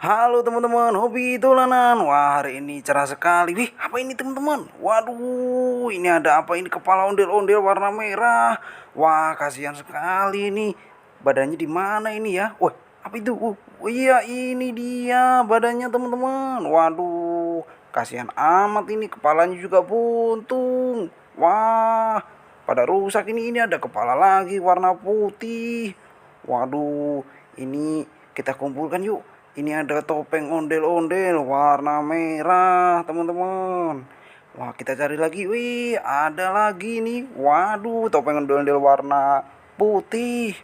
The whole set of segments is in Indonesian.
Halo teman-teman, hobi dolanan. Wah, hari ini cerah sekali. Wih, apa ini teman-teman? Waduh, ini ada apa ini? Kepala ondel-ondel warna merah. Wah, kasihan sekali ini. Badannya di mana ini ya? Wah, apa itu? Oh iya, ini dia badannya teman-teman. Waduh, kasihan amat ini. Kepalanya juga buntung. Wah, pada rusak ini. Ini ada kepala lagi warna putih. Waduh, ini kita kumpulkan yuk. Ini ada topeng ondel-ondel warna merah, teman-teman. Wah, kita cari lagi. Wih, ada lagi nih. Waduh, topeng ondel-ondel warna putih.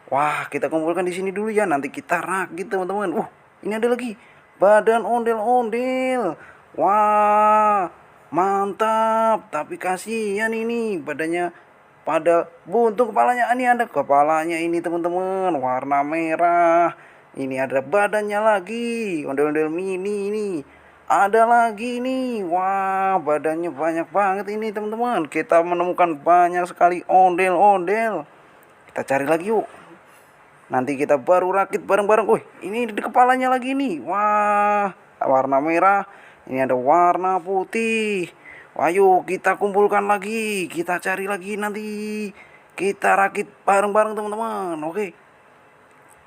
Wah, kita kumpulkan di sini dulu ya. Nanti kita rakit, teman-teman. Ini ada lagi. Badan ondel-ondel. Wah, mantap. Tapi kasihan ini badannya pada buntung kepalanya. Ini ada kepalanya ini, teman-teman. Warna merah. Ini ada badannya lagi, ondel-ondel mini ini. Ada lagi nih. Wah, badannya banyak banget ini, teman-teman. Kita menemukan banyak sekali ondel-ondel. Kita cari lagi yuk. Nanti kita baru rakit bareng-bareng. Wih, ini di kepalanya lagi nih. Wah, warna merah. Ini ada warna putih. Ayo kita kumpulkan lagi. Kita cari lagi nanti. Kita rakit bareng-bareng, teman-teman. Oke.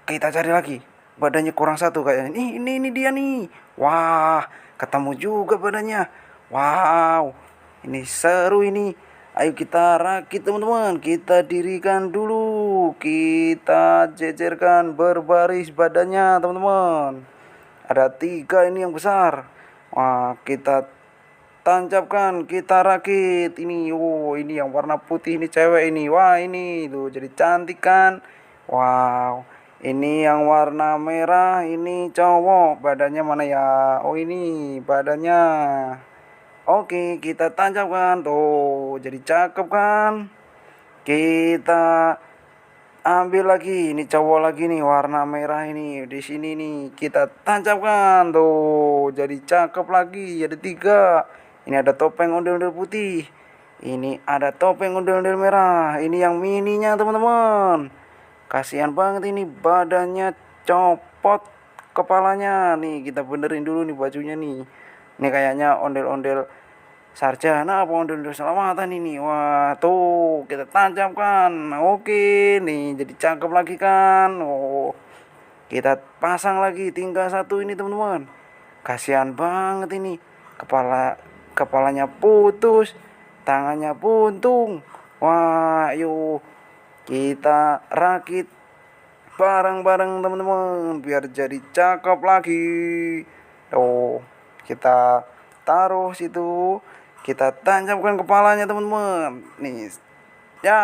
Kita cari lagi. Badannya kurang satu kayaknya. Ini dia nih. Wah, ketemu juga badannya. Wow, ini seru ini. Ayo kita rakit, teman-teman. Kita dirikan dulu. Kita jejerkan berbaris badannya, teman-teman. Ada 3 ini yang besar. Wah, kita tancapkan, kita rakit. Ini yang warna putih ini cewek ini. Wah, ini tuh jadi cantik kan. Wow, ini yang warna merah ini cowok. Badannya mana ya? Oh, ini badannya. Oke, kita tancapkan. Tuh, jadi cakep kan? Kita ambil lagi. Ini cowok lagi nih, warna merah ini. Di sini nih, kita tancapkan. Tuh, jadi cakep lagi. Ada 3. Ini ada topeng ondel-ondel putih. Ini ada topeng ondel-ondel merah. Ini yang mininya, teman-teman. Kasihan banget ini badannya copot kepalanya. Nih, kita benerin dulu nih bajunya nih. Ini kayaknya ondel-ondel sarjana apa ondel-ondel selamatan ini. Wah, tuh kita tancapkan. Oke, nih jadi cakep lagi kan. Oh, kita pasang lagi. Tinggal 1 ini, teman-teman. Kasihan banget ini. Kepalanya putus, tangannya buntung. Wah, yuk kita rakit bareng-bareng, teman-teman, biar jadi cakep lagi. Tuh, kita taruh situ. Kita tancapkan kepalanya, teman-teman. Nih. Ya,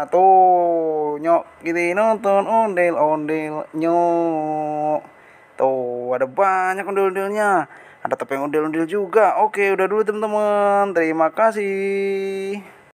tuh, nyok gini nonton ondel-ondel nyok. Tuh, ada banyak ondel-ondelnya. Ada topeng ondel-ondel juga. Oke, udah dulu, teman-teman. Terima kasih.